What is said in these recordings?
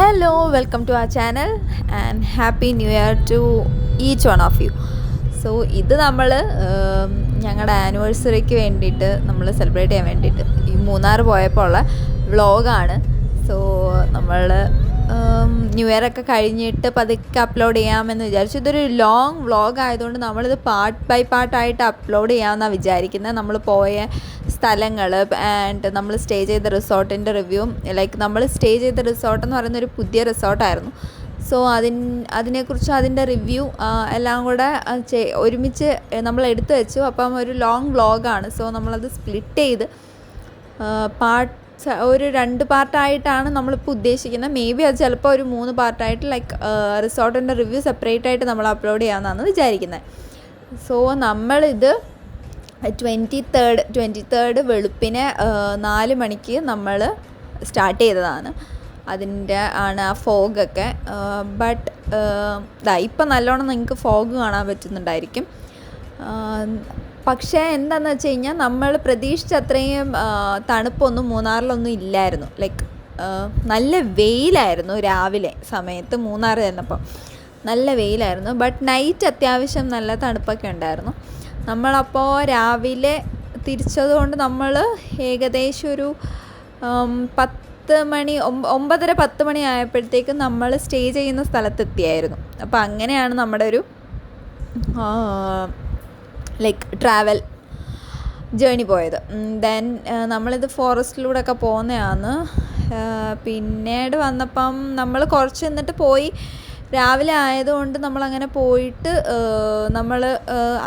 Hello, welcome to our channel and happy new year to each one of you. So ഇത് നമ്മൾ ഞങ്ങളുടെ ആനിവേഴ്സറിക്ക് വേണ്ടിയിട്ട് നമ്മൾ സെലിബ്രേറ്റ് ചെയ്യാൻ വേണ്ടിയിട്ട് ഈ മൂന്നാർ പോയപ്പോൾ ഉള്ള വ്ളോഗാണ്. സോ നമ്മൾ ന്യൂ ഇയർ ഒക്കെ കഴിഞ്ഞിട്ട് പതുക്കെ അപ്ലോഡ് ചെയ്യാമെന്ന് വിചാരിച്ചു. ഇതൊരു ലോങ് വ്ളോഗ് ആയതുകൊണ്ട് നമ്മളിത് പാർട്ട് ബൈ പാർട്ടായിട്ട് അപ്ലോഡ് ചെയ്യാമെന്നാണ് വിചാരിക്കുന്നത്. നമ്മൾ പോയ സ്ഥലങ്ങൾ ആൻഡ് നമ്മൾ സ്റ്റേ ചെയ്ത റിസോർട്ടിൻ്റെ റിവ്യൂ. ലൈക്ക് നമ്മൾ സ്റ്റേ ചെയ്ത റിസോർട്ടെന്ന് പറയുന്നൊരു പുതിയ റിസോർട്ടായിരുന്നു. സോ അതിനെക്കുറിച്ച് അതിൻ്റെ റിവ്യൂ എല്ലാം കൂടെ ഒരുമിച്ച് നമ്മൾ എടുത്തു വെച്ചു. അപ്പം ഒരു ലോങ് വ്ളോഗാണ്. സോ നമ്മളത് സ്പ്ലിറ്റ് ചെയ്ത് ഒരു 2 പാർട്ടായിട്ടാണ് നമ്മളിപ്പോൾ ഉദ്ദേശിക്കുന്നത്. മേ ബി അത് ചിലപ്പോൾ ഒരു 3 പാർട്ടായിട്ട് ലൈക്ക് റിസോർട്ടിൻ്റെ റിവ്യൂ സെപ്പറേറ്റ് ആയിട്ട് നമ്മൾ അപ്ലോഡ് ചെയ്യാമെന്നാണ് വിചാരിക്കുന്നത്. സോ നമ്മളിത് 23rd വെളുപ്പിനെ 4 മണിക്ക് നമ്മൾ സ്റ്റാർട്ട് ചെയ്തതാണ്. അതിൻ്റെ ആണ് ആ ഫോഗൊക്കെ. ബട്ട് ഇപ്പം നല്ലോണം നിങ്ങൾക്ക് ഫോഗ് കാണാൻ പറ്റുന്നുണ്ടായിരിക്കും. പക്ഷേ എന്താണെന്ന് വെച്ച് കഴിഞ്ഞാൽ നമ്മൾ പ്രതീക്ഷിച്ച അത്രയും തണുപ്പൊന്നും മൂന്നാറിലൊന്നും ഇല്ലായിരുന്നു. ലൈക്ക് നല്ല വെയിലായിരുന്നു രാവിലെ സമയത്ത്. മൂന്നാർ ചെന്നപ്പോൾ നല്ല വെയിലായിരുന്നു. ബട്ട് നൈറ്റ് അത്യാവശ്യം നല്ല തണുപ്പൊക്കെ ഉണ്ടായിരുന്നു. നമ്മളപ്പോൾ രാവിലെ തിരിച്ചതുകൊണ്ട് നമ്മൾ ഏകദേശം ഒരു 9:30-10 മണി ആയപ്പോഴത്തേക്കും നമ്മൾ സ്റ്റേ ചെയ്യുന്ന സ്ഥലത്തെത്തിയായിരുന്നു. അപ്പോൾ അങ്ങനെയാണ് നമ്മുടെ ഒരു ലൈക്ക് ട്രാവൽ ജേണി പോയത്. ദെൻ നമ്മളിത് ഫോറസ്റ്റിലൂടെ ഒക്കെ പോകുന്നതാണ്. പിന്നീട് വന്നപ്പം നമ്മൾ കുറച്ച് നിന്നിട്ട് പോയി. രാവിലെ ആയതുകൊണ്ട് നമ്മളങ്ങനെ പോയിട്ട് നമ്മൾ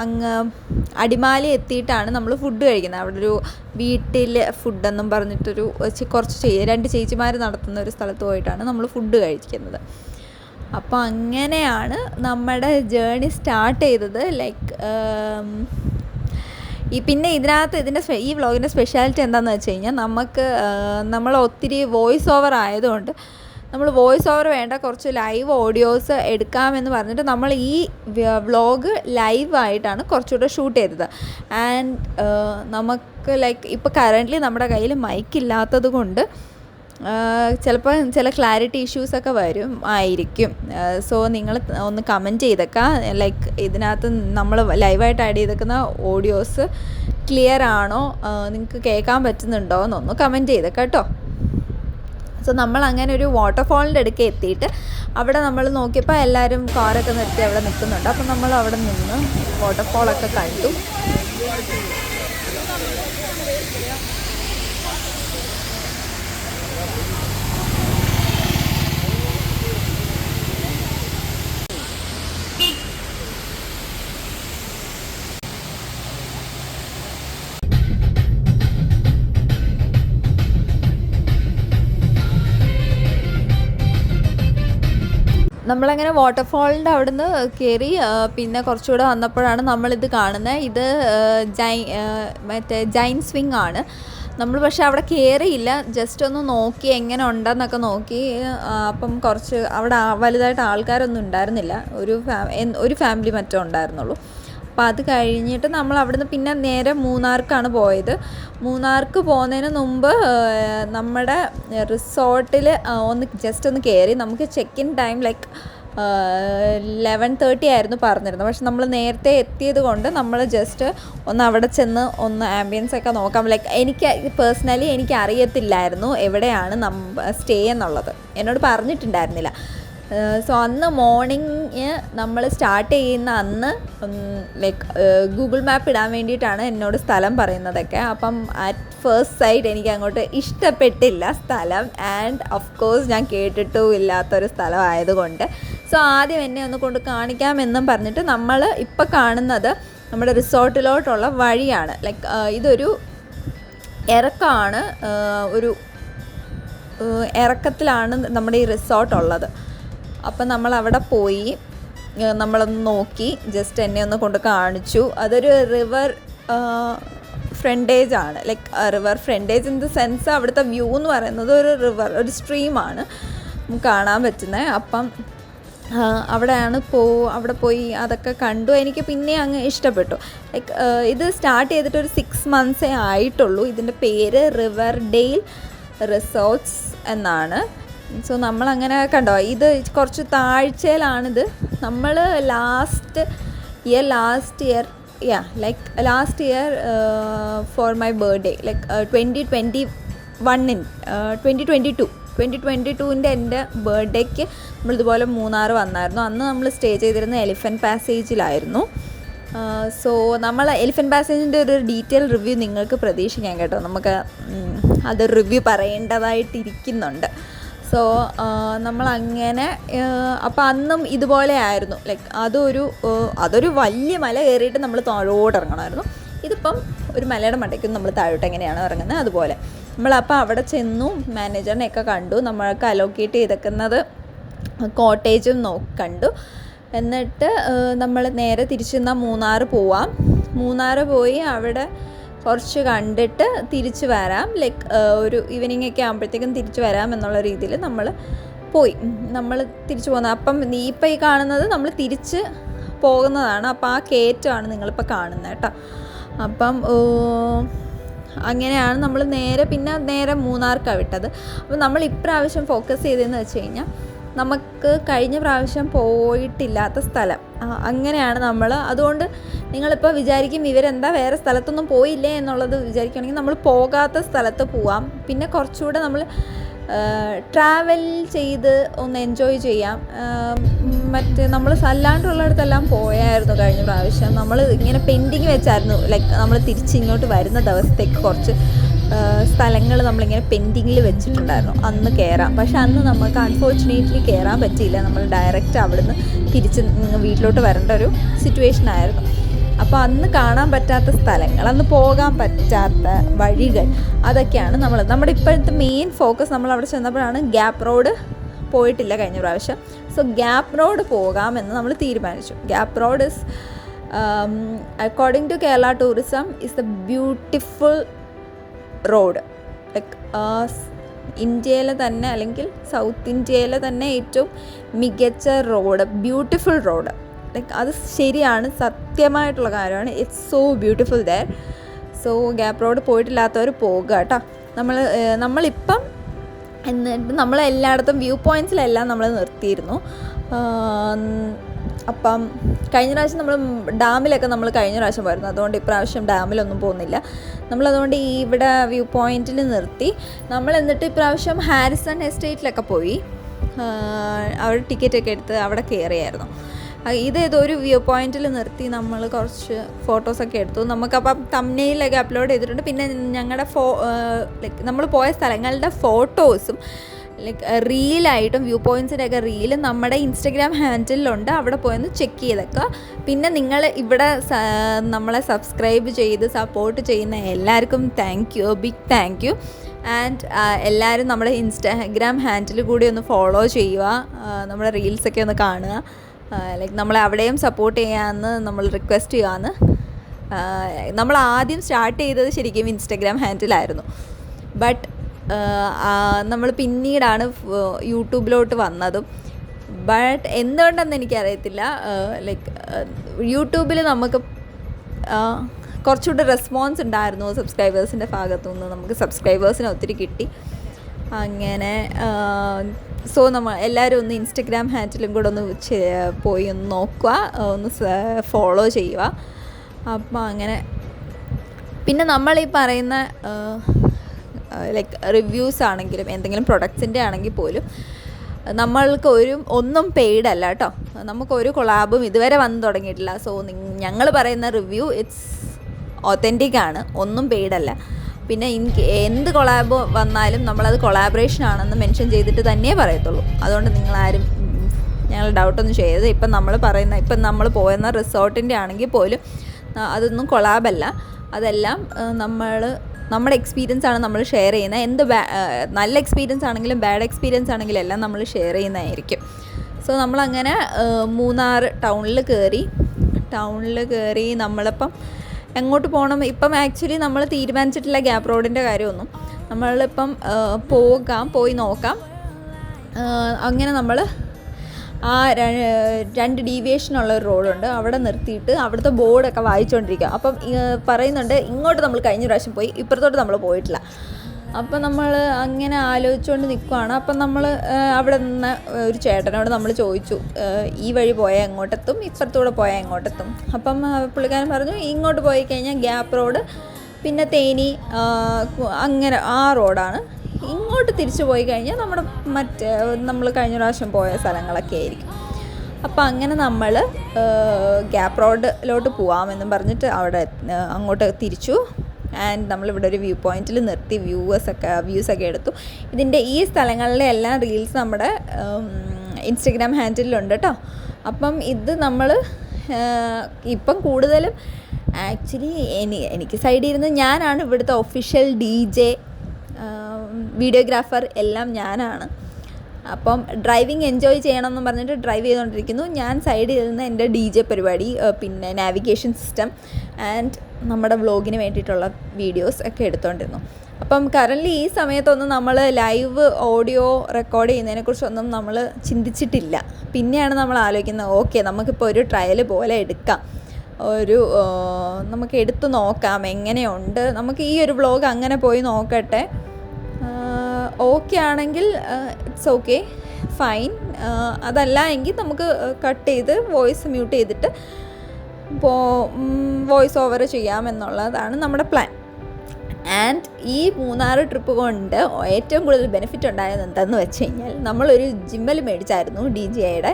അങ്ങ് അടിമാലി എത്തിയിട്ടാണ് നമ്മൾ ഫുഡ് കഴിക്കുന്നത്. അവിടെ ഒരു വീട്ടിൽ ഫുഡെന്നും പറഞ്ഞിട്ടൊരു കുറച്ച് 2 ചേച്ചിമാർ നടത്തുന്ന ഒരു സ്ഥലത്ത് പോയിട്ടാണ് നമ്മൾ ഫുഡ് കഴിക്കുന്നത്. അപ്പോൾ അങ്ങനെയാണ് നമ്മുടെ ജേണി സ്റ്റാർട്ട് ചെയ്തത്. ലൈക്ക് പിന്നെ ഇതിനകത്ത് ഈ വ്ളോഗിൻ്റെ സ്പെഷ്യാലിറ്റി എന്താണെന്ന് വെച്ച് കഴിഞ്ഞാൽ നമ്മൾ ഒത്തിരി വോയിസ് ഓവർ ആയതുകൊണ്ട് നമ്മൾ വോയിസ് ഓവർ വേണ്ട, കുറച്ച് ലൈവ് ഓഡിയോസ് എടുക്കാമെന്ന് പറഞ്ഞിട്ട് നമ്മൾ ഈ വ്ളോഗ് ലൈവായിട്ടാണ് കുറച്ചുകൂടെ ഷൂട്ട് ചെയ്തത്. ആൻഡ് നമുക്ക് ലൈക്ക് ഇപ്പോൾ കറൻ്റ്ലി നമ്മുടെ കയ്യിൽ മൈക്കില്ലാത്തത് കൊണ്ട് ചിലപ്പോൾ ചില ക്ലാരിറ്റി ഇഷ്യൂസൊക്കെ ആയിരിക്കും. സോ നിങ്ങൾ ഒന്ന് കമൻറ്റ് ചെയ്തേക്കാം. ലൈക്ക് ഇതിനകത്ത് നമ്മൾ ലൈവായിട്ട് ആഡ് ചെയ്തേക്കുന്ന ഓഡിയോസ് ക്ലിയർ ആണോ, നിങ്ങൾക്ക് കേൾക്കാൻ പറ്റുന്നുണ്ടോ എന്നൊന്ന് കമൻറ്റ് ചെയ്തേക്കാം കേട്ടോ. സോ നമ്മൾ അങ്ങനെ ഒരു വാട്ടർഫാളിൻ്റെ അടുക്കെ എത്തിയിട്ട് അവിടെ നമ്മൾ നോക്കിയപ്പോൾ എല്ലാവരും കാറൊക്കെ നിർത്തി അവിടെ നിൽക്കുന്നുണ്ട്. അപ്പം നമ്മൾ അവിടെ നിന്ന് വാട്ടർഫാളൊക്കെ കണ്ടു. നമ്മളങ്ങനെ വാട്ടർഫാളിൻ്റെ അവിടെ നിന്ന് കയറി. പിന്നെ കുറച്ചുകൂടെ വന്നപ്പോഴാണ് നമ്മളിത് കാണുന്നത്. ഇത് ജൈൻ സ്വിങ് ആണ്. നമ്മൾ പക്ഷേ അവിടെ കയറിയില്ല, ജസ്റ്റ് ഒന്ന് നോക്കി എങ്ങനെ ഉണ്ടെന്നൊക്കെ നോക്കി. അപ്പം കുറച്ച് അവിടെ വലുതായിട്ട് ആൾക്കാരൊന്നും ഉണ്ടായിരുന്നില്ല. ഒരു ഫാമിലി മറ്റോ ഉണ്ടായിരുന്നുള്ളൂ. അപ്പോൾ അത് കഴിഞ്ഞിട്ട് നമ്മൾ അവിടുന്ന് പിന്നെ നേരെ മൂന്നാർക്കാണ് പോയത്. മൂന്നാർക്ക് പോകുന്നതിന് മുമ്പ് നമ്മുടെ റിസോർട്ടിൽ ജസ്റ്റ് ഒന്ന് കയറി. നമുക്ക് ചെക്ക് ഇൻ ടൈം ലൈക്ക് 11:30 ആയിരുന്നു പറഞ്ഞിരുന്നത്. പക്ഷെ നമ്മൾ നേരത്തെ എത്തിയത് കൊണ്ട് നമ്മൾ ജസ്റ്റ് ഒന്ന് അവിടെ ചെന്ന് ഒന്ന് ആംബിയൻസ് ഒക്കെ നോക്കാം. ലൈക്ക് പേഴ്സണലി എനിക്ക് അറിയത്തില്ലായിരുന്നു എവിടെയാണ് സ്റ്റേ എന്നുള്ളത്, എന്നോട് പറഞ്ഞിട്ടുണ്ടായിരുന്നില്ല. സോ അന്ന് മോർണിംഗ് നമ്മൾ സ്റ്റാർട്ട് ചെയ്യുന്ന അന്ന് ലൈക്ക് ഗൂഗിൾ മാപ്പ് ഇടാൻ വേണ്ടിയിട്ടാണ് എന്നോട് സ്ഥലം പറയുന്നതൊക്കെ. അപ്പം അറ്റ് ഫസ്റ്റ് സൈറ്റ് എനിക്ക് അങ്ങോട്ട് ഇഷ്ടപ്പെട്ടില്ല സ്ഥലം. ആൻഡ് ഓഫ് കോഴ്സ് ഞാൻ കേട്ടിട്ടും ഇല്ലാത്തൊരു സ്ഥലമായതുകൊണ്ട് സോ ആദ്യം എന്നെ ഒന്ന് കൊണ്ട് കാണിക്കാമെന്നും പറഞ്ഞിട്ട് നമ്മൾ ഇപ്പം കാണുന്നത് നമ്മുടെ റിസോർട്ടിലോട്ടുള്ള വഴിയാണ്. ലൈക്ക് ഇതൊരു ഇറക്കമാണ്, ഒരു ഇറക്കത്തിലാണ് നമ്മുടെ ഈ റിസോർട്ടുള്ളത്. അപ്പം നമ്മൾ അവിടെ പോയി നമ്മളൊന്ന് നോക്കി, ജസ്റ്റ് എന്നെ ഒന്ന് കൊണ്ട് കാണിച്ചു. അതൊരു റിവർ ഫ്രണ്ടേജ് ആണ്. Like river frontage in the sense അവിടുത്തെ വ്യൂ എന്ന് പറയുന്നത് ഒരു സ്ട്രീമാണ് കാണാൻ പറ്റുന്നത്. അപ്പം അവിടെ പോയി അതൊക്കെ കണ്ടു. എനിക്ക് പിന്നെ അങ്ങ് ഇഷ്ടപ്പെട്ടു. ലൈക്ക് ഇത് സ്റ്റാർട്ട് ചെയ്തിട്ട് ഒരു 6 months ആയിട്ടുള്ളൂ. ഇതിൻ്റെ പേര് റിവർ ഡെയിൽ റിസോർട്ട്സ് എന്നാണ്. സോ നമ്മളങ്ങനെ കണ്ടോ, ഇത് കുറച്ച് താഴ്ചയിലാണിത്. നമ്മൾ last year for my birthday 2022 എൻ്റെ ബർത്ത്ഡേക്ക് നമ്മളിതുപോലെ മൂന്നാർ വന്നായിരുന്നു. അന്ന് നമ്മൾ സ്റ്റേ ചെയ്തിരുന്ന എലിഫൻറ്റ് പാസേജിലായിരുന്നു. സോ നമ്മൾ എലിഫൻറ്റ് പാസേജിൻ്റെ ഒരു ഡീറ്റെയിൽ റിവ്യൂ നിങ്ങൾക്ക് പ്രതീക്ഷിക്കാം കേട്ടോ. നമുക്ക് അത് റിവ്യൂ പറയേണ്ടതായിട്ടിരിക്കുന്നുണ്ട്. സോ നമ്മളങ്ങനെ അപ്പോൾ അന്നും ഇതുപോലെ ആയിരുന്നു. അതൊരു വലിയ മല കയറിയിട്ട് നമ്മൾ താഴോട്ട് ഇറങ്ങണമായിരുന്നു. ഇതിപ്പം ഒരു മലയുടെ മണ്ടയ്ക്കും നമ്മൾ താഴോട്ട് എങ്ങനെയാണ് ഇറങ്ങുന്നത് അതുപോലെ. നമ്മളപ്പോൾ അവിടെ ചെന്നു, മാനേജറിനെയൊക്കെ കണ്ടു, നമ്മൾക്ക് അലോക്കേറ്റ് ചെയ്തേക്കുന്നത് കോട്ടേജും കണ്ടു. എന്നിട്ട് നമ്മൾ നേരെ തിരിച്ചെന്ന മൂന്നാർ പോവാം. മൂന്നാർ പോയി അവിടെ കുറച്ച് കണ്ടിട്ട് തിരിച്ച് വരാം. ഒരു ഈവനിങ് ഒക്കെ ആകുമ്പോഴത്തേക്കും തിരിച്ച് വരാം എന്നുള്ള രീതിയിൽ നമ്മൾ തിരിച്ച് പോകുന്നത്. അപ്പം ഇപ്പം ഈ കാണുന്നത് നമ്മൾ തിരിച്ച് പോകുന്നതാണ്. അപ്പോൾ ആ കയറ്റമാണ് നിങ്ങളിപ്പോൾ കാണുന്നത് കേട്ടോ. അപ്പം അങ്ങനെയാണ് നമ്മൾ നേരെ മൂന്നാർക്കാണ് വിട്ടത്. അപ്പോൾ നമ്മൾ ഇപ്രാവശ്യം ഫോക്കസ് ചെയ്തതെന്ന് വെച്ച് കഴിഞ്ഞാൽ നമുക്ക് കഴിഞ്ഞ പ്രാവശ്യം പോയിട്ടില്ലാത്ത സ്ഥലം, അങ്ങനെയാണ് നമ്മൾ. അതുകൊണ്ട് നിങ്ങളിപ്പോൾ വിചാരിക്കും ഇവരെന്താ വേറെ സ്ഥലത്തൊന്നും പോയില്ലേ എന്നുള്ളത് വിചാരിക്കുകയാണെങ്കിൽ നമ്മൾ പോകാത്ത സ്ഥലത്ത് പോവാം. പിന്നെ കുറച്ചുകൂടെ നമ്മൾ ട്രാവൽ ചെയ്ത് ഒന്ന് എൻജോയ് ചെയ്യാം. നമ്മൾ അല്ലാണ്ടുള്ളിടത്തെല്ലാം പോയായിരുന്നു കഴിഞ്ഞ പ്രാവശ്യം. നമ്മൾ ഇങ്ങനെ പെൻഡിങ് വെച്ചായിരുന്നു. നമ്മൾ തിരിച്ചിങ്ങോട്ട് വരുന്ന ദിവസത്തേക്ക് കുറച്ച് സ്ഥലങ്ങൾ നമ്മളിങ്ങനെ പെൻഡിങ്ങിൽ വെച്ചിട്ടുണ്ടായിരുന്നു അന്ന് കയറാം. പക്ഷെ അന്ന് നമുക്ക് അൺഫോർച്ചുനേറ്റ്ലി കയറാൻ പറ്റിയില്ല. നമ്മൾ ഡയറക്റ്റ് അവിടുന്ന് തിരിച്ച് വീട്ടിലോട്ട് വരേണ്ട ഒരു സിറ്റുവേഷൻ ആയിരുന്നു. അപ്പോൾ അന്ന് കാണാൻ പറ്റാത്ത സ്ഥലങ്ങൾ, അന്ന് പോകാൻ പറ്റാത്ത വഴികൾ, അതൊക്കെയാണ് നമ്മുടെ ഇപ്പോഴത്തെ മെയിൻ ഫോക്കസ്. നമ്മൾ അവിടെ ചെന്നപ്പോഴാണ് ഗ്യാപ്പ് റോഡ് പോയിട്ടില്ല കഴിഞ്ഞ പ്രാവശ്യം. സോ ഗ്യാപ്പ് റോഡ് പോകാമെന്ന് നമ്മൾ തീരുമാനിച്ചു. Gap road is according to Kerala tourism is the beautiful road. ഇന്ത്യയിലെ തന്നെ അല്ലെങ്കിൽ സൗത്ത് ഇന്ത്യയിലെ തന്നെ ഏറ്റവും മികച്ച റോഡ്, ബ്യൂട്ടിഫുൾ റോഡ്. അത് ശരിയാണ്, സത്യമായിട്ടുള്ള കാര്യമാണ്. It's so beautiful there. So gap road പോയിട്ടില്ലാത്തവർ പോകുക കേട്ടോ. നമ്മളിപ്പം എന്നിട്ട് നമ്മൾ എല്ലായിടത്തും വ്യൂ പോയിൻറ്റ്സിലെല്ലാം നമ്മൾ നിർത്തിയിരുന്നു. അപ്പം കഴിഞ്ഞ പ്രാവശ്യം നമ്മൾ ഡാമിലൊക്കെ നമ്മൾ കഴിഞ്ഞ പ്രാവശ്യം പോയിരുന്നു. അതുകൊണ്ട് ഇപ്രാവശ്യം ഡാമിലൊന്നും പോകുന്നില്ല. നമ്മളതുകൊണ്ട് ഇവിടെ വ്യൂ പോയിൻറ്റിൽ നിർത്തി. നമ്മൾ എന്നിട്ട് ഇപ്രാവശ്യം ഹാരിസൺ എസ്റ്റേറ്റിലൊക്കെ പോയി അവിടെ ടിക്കറ്റൊക്കെ എടുത്ത് അവിടെ കയറിയായിരുന്നു. ഇതേതൊരു വ്യൂ പോയിൻറ്റിൽ നിർത്തി നമ്മൾ കുറച്ച് ഫോട്ടോസൊക്കെ എടുത്തു. നമുക്കപ്പം തംബ്നെയിലൊക്കെ അപ്ലോഡ് ചെയ്തിട്ടുണ്ട്. പിന്നെ ഞങ്ങളുടെ നമ്മൾ പോയ സ്ഥലങ്ങളുടെ ഫോട്ടോസും റീലായിട്ടും വ്യൂ പോയിൻറ്റ്സിൻ്റെയൊക്കെ റീല് നമ്മുടെ ഇൻസ്റ്റഗ്രാം ഹാൻഡിലുണ്ട്. അവിടെ പോയൊന്ന് ചെക്ക് ചെയ്തേക്കുക. പിന്നെ നിങ്ങൾ ഇവിടെ നമ്മളെ സബ്സ്ക്രൈബ് ചെയ്ത് സപ്പോർട്ട് ചെയ്യുന്ന എല്ലാവർക്കും ബിഗ് താങ്ക് യു. ആൻഡ് എല്ലാവരും നമ്മുടെ ഇൻസ്റ്റാഗ്രാം ഹാൻഡിൽ കൂടി ഒന്ന് ഫോളോ ചെയ്യുക, നമ്മുടെ റീൽസൊക്കെ ഒന്ന് കാണുക. നമ്മളെ അവിടെയും സപ്പോർട്ട് ചെയ്യാമെന്ന് നമ്മൾ റിക്വസ്റ്റ് ചെയ്യാമെന്ന്. നമ്മൾ ആദ്യം സ്റ്റാർട്ട് ചെയ്തത് ശരിക്കും ഇൻസ്റ്റഗ്രാം ഹാൻഡിലായിരുന്നു. ബട്ട് നമ്മൾ പിന്നീടാണ് യൂട്യൂബിലോട്ട് വന്നതും. ബട്ട് എന്തുകൊണ്ടെന്ന് എനിക്കറിയത്തില്ല, യൂട്യൂബിൽ നമുക്ക് കുറച്ചുകൂടെ റെസ്പോൺസ് ഉണ്ടായിരുന്നു സബ്സ്ക്രൈബേഴ്സിൻ്റെ ഭാഗത്തു നിന്ന്. നമുക്ക് സബ്സ്ക്രൈബേഴ്സിനെ ഒത്തിരി കിട്ടി. അങ്ങനെ സോ എല്ലാവരും ഒന്ന് ഇൻസ്റ്റഗ്രാം ഹാൻഡിലും കൂടെ ഒന്ന് പോയി ഒന്ന് നോക്കുക, ഒന്ന് ഫോളോ ചെയ്യുക. അപ്പം അങ്ങനെ പിന്നെ നമ്മൾ ഈ പറയുന്ന റിവ്യൂസ് ആണെങ്കിലും എന്തെങ്കിലും പ്രൊഡക്ട്സിൻ്റെ ആണെങ്കിൽ പോലും നമ്മൾക്ക് ഒന്നും പെയ്ഡ് അല്ല കേട്ടോ. നമുക്കൊരു കൊളാബും ഇതുവരെ വന്നു തുടങ്ങിയിട്ടില്ല. സോ ഞങ്ങൾ പറയുന്ന റിവ്യൂ ഇറ്റ്സ് ഒത്തൻറ്റിക് ആണ്, ഒന്നും പെയ്ഡല്ല. പിന്നെ എന്ത് കൊളാബ് വന്നാലും നമ്മളത് കൊളാബറേഷൻ ആണെന്ന് മെൻഷൻ ചെയ്തിട്ട് തന്നെ പറയത്തുള്ളൂ. അതുകൊണ്ട് നിങ്ങളാരും ഞങ്ങൾ ഡൗട്ടൊന്നും ചെയ്യരുത്. ഇപ്പം നമ്മൾ പോയെന്ന റിസോർട്ടിൻ്റെ ആണെങ്കിൽ പോലും അതൊന്നും കൊളാബല്ല. അതെല്ലാം നമ്മുടെ എക്സ്പീരിയൻസ് ആണ് നമ്മൾ ഷെയർ ചെയ്യുന്നത്. നല്ല എക്സ്പീരിയൻസ് ആണെങ്കിലും ബാഡ് എക്സ്പീരിയൻസ് ആണെങ്കിലും എല്ലാം നമ്മൾ ഷെയർ ചെയ്യുന്നതായിരിക്കും. സോ നമ്മളങ്ങനെ മൂന്നാർ ടൗണിൽ കയറി നമ്മളിപ്പം എങ്ങോട്ട് പോകണം ഇപ്പം ആക്ച്വലി നമ്മൾ തീരുമാനിച്ചിട്ടില്ല ഗ്യാപ്പ് റോഡിൻ്റെ കാര്യമൊന്നും. നമ്മളിപ്പം പോയി നോക്കാം. അങ്ങനെ നമ്മൾ ആ 2 ഡീവിയേഷനുള്ള ഒരു റോഡുണ്ട്, അവിടെ നിർത്തിയിട്ട് അവിടുത്തെ ബോർഡൊക്കെ വായിച്ചുകൊണ്ടിരിക്കുക. അപ്പം പറയുന്നുണ്ട് ഇങ്ങോട്ട് നമ്മൾ കഴിഞ്ഞ പ്രാവശ്യം പോയി, ഇപ്പുറത്തോട്ട് നമ്മൾ പോയിട്ടില്ല. അപ്പം നമ്മൾ അങ്ങനെ ആലോചിച്ചുകൊണ്ട് നിൽക്കുവാണ്. അപ്പം നമ്മൾ അവിടെ നിന്ന് ഒരു ചേട്ടനോട് നമ്മൾ ചോദിച്ചു, ഈ വഴി പോയാൽ എങ്ങോട്ടെത്തും, ഇപ്പുറത്തൂടെ പോയാൽ എങ്ങോട്ടെത്തും. അപ്പം പുള്ളിക്കാരൻ പറഞ്ഞു, ഇങ്ങോട്ട് പോയി കഴിഞ്ഞാൽ ഗ്യാപ്പ് റോഡ്, പിന്നെ തേനി, അങ്ങനെ ആ റോഡാണ്. ഇങ്ങോട്ട് തിരിച്ചു പോയി കഴിഞ്ഞാൽ നമ്മുടെ നമ്മൾ കഴിഞ്ഞ പ്രാവശ്യം പോയ സ്ഥലങ്ങളൊക്കെ ആയിരിക്കും. അപ്പോൾ അങ്ങനെ നമ്മൾ ഗ്യാപ്പ് റോഡിലോട്ട് പോകാമെന്നും പറഞ്ഞിട്ട് അങ്ങോട്ട് തിരിച്ചു. ആൻഡ് നമ്മളിവിടെ ഒരു വ്യൂ പോയിൻറ്റിൽ നിർത്തി വ്യൂസൊക്കെ എടുത്തു. ഇതിൻ്റെ ഈ സ്ഥലങ്ങളിലെ എല്ലാ റീൽസ് നമ്മുടെ ഇൻസ്റ്റഗ്രാം ഹാൻഡിലുണ്ട് കേട്ടോ. അപ്പം ഇത് നമ്മൾ ഇപ്പം കൂടുതലും ആക്ച്വലി എനിക്ക് സൈഡിൽ ഇരുന്ന് ഞാനാണ് ഇവിടുത്തെ ഒഫീഷ്യൽ DJ, വീഡിയോഗ്രാഫർ എല്ലാം ഞാനാണ്. അപ്പം ഡ്രൈവിംഗ് എൻജോയ് ചെയ്യണമെന്ന് പറഞ്ഞിട്ട് ഡ്രൈവ് ചെയ്തുകൊണ്ടിരിക്കുന്നു. ഞാൻ സൈഡിൽ ഇരുന്ന് എൻ്റെ DJ പരിപാടി, പിന്നെ നാവിഗേഷൻ സിസ്റ്റം ആൻഡ് നമ്മുടെ വ്ളോഗിന് വേണ്ടിയിട്ടുള്ള വീഡിയോസ് ഒക്കെ എടുത്തുകൊണ്ടിരുന്നു. അപ്പം കറൻറ്റ്ലി ഈ സമയത്തൊന്നും നമ്മൾ ലൈവ് ഓഡിയോ റെക്കോർഡ് ചെയ്യുന്നതിനെക്കുറിച്ചൊന്നും നമ്മൾ ചിന്തിച്ചിട്ടില്ല. പിന്നെയാണ് നമ്മൾ ആലോചിക്കുന്നത്, ഓക്കെ നമുക്കിപ്പോൾ ഒരു ട്രയൽ പോലെ എടുക്കാം, നമുക്ക് എടുത്ത് നോക്കാം എങ്ങനെയുണ്ട്, നമുക്ക് ഈ ഒരു വ്ളോഗ് അങ്ങനെ പോയി നോക്കട്ടെ. ഓക്കെ ആണെങ്കിൽ ഇറ്റ്സ് ഓക്കെ, ഫൈൻ. അതല്ല എങ്കിൽ നമുക്ക് കട്ട് ചെയ്ത് വോയിസ് മ്യൂട്ട് ചെയ്തിട്ട് വോയിസ് ഓവർ ചെയ്യാമെന്നുള്ളതാണ് നമ്മുടെ പ്ലാൻ. ആൻഡ് ഈ 3 ട്രിപ്പ് കൊണ്ട് ഏറ്റവും കൂടുതൽ ബെനിഫിറ്റ് ഉണ്ടായത് എന്താണെന്ന് വെച്ച് കഴിഞ്ഞാൽ, നമ്മളൊരു ജിമ്മൽ മേടിച്ചായിരുന്നു DJIയുടെ.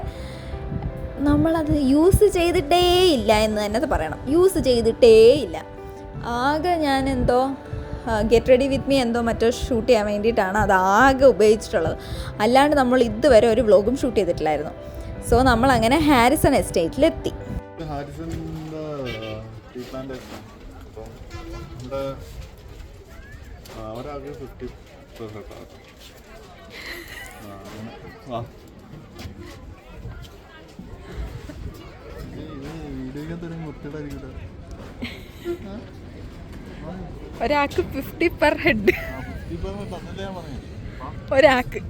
നമ്മളത് യൂസ് ചെയ്തിട്ടേ ഇല്ല എന്ന് തന്നെ പറയണം. യൂസ് ചെയ്തിട്ടേ ഇല്ല. ആകെ ഞാൻ ഗെറ്റ് റെഡി വിത്ത് മീ മറ്റോ ഷൂട്ട് ചെയ്യാൻ വേണ്ടിയിട്ടാണ് അതാകെ ഉപയോഗിച്ചിട്ടുള്ളത്. അല്ലാണ്ട് നമ്മൾ ഇതുവരെ ഒരു വ്ളോഗും ഷൂട്ട് ചെയ്തിട്ടില്ലായിരുന്നു. സോ നമ്മളങ്ങനെ ഹാരിസൺ എസ്റ്റേറ്റിലെത്തി. ഒരാൾക്ക് 50 പെർ ഹെഡ്. ഒരാൾക്ക്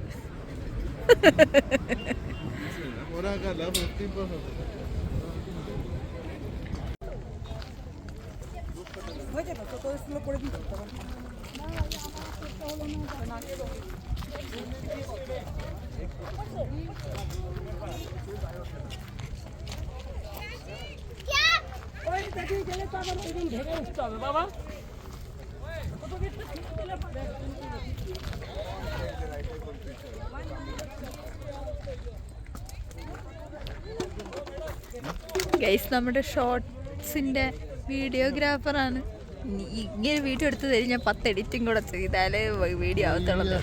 বাবা ഗൈസ്, നമ്മുടെ ഷോർട്സിൻ്റെ വീഡിയോഗ്രാഫറാണ്. ഇങ്ങനെ വീഡിയോ എടുത്ത് തരും, ഞാൻ 10 എഡിറ്റിംഗ് കൂടെ ചെയ്താലേ വീഡിയോ ആവത്തുള്ളൂ.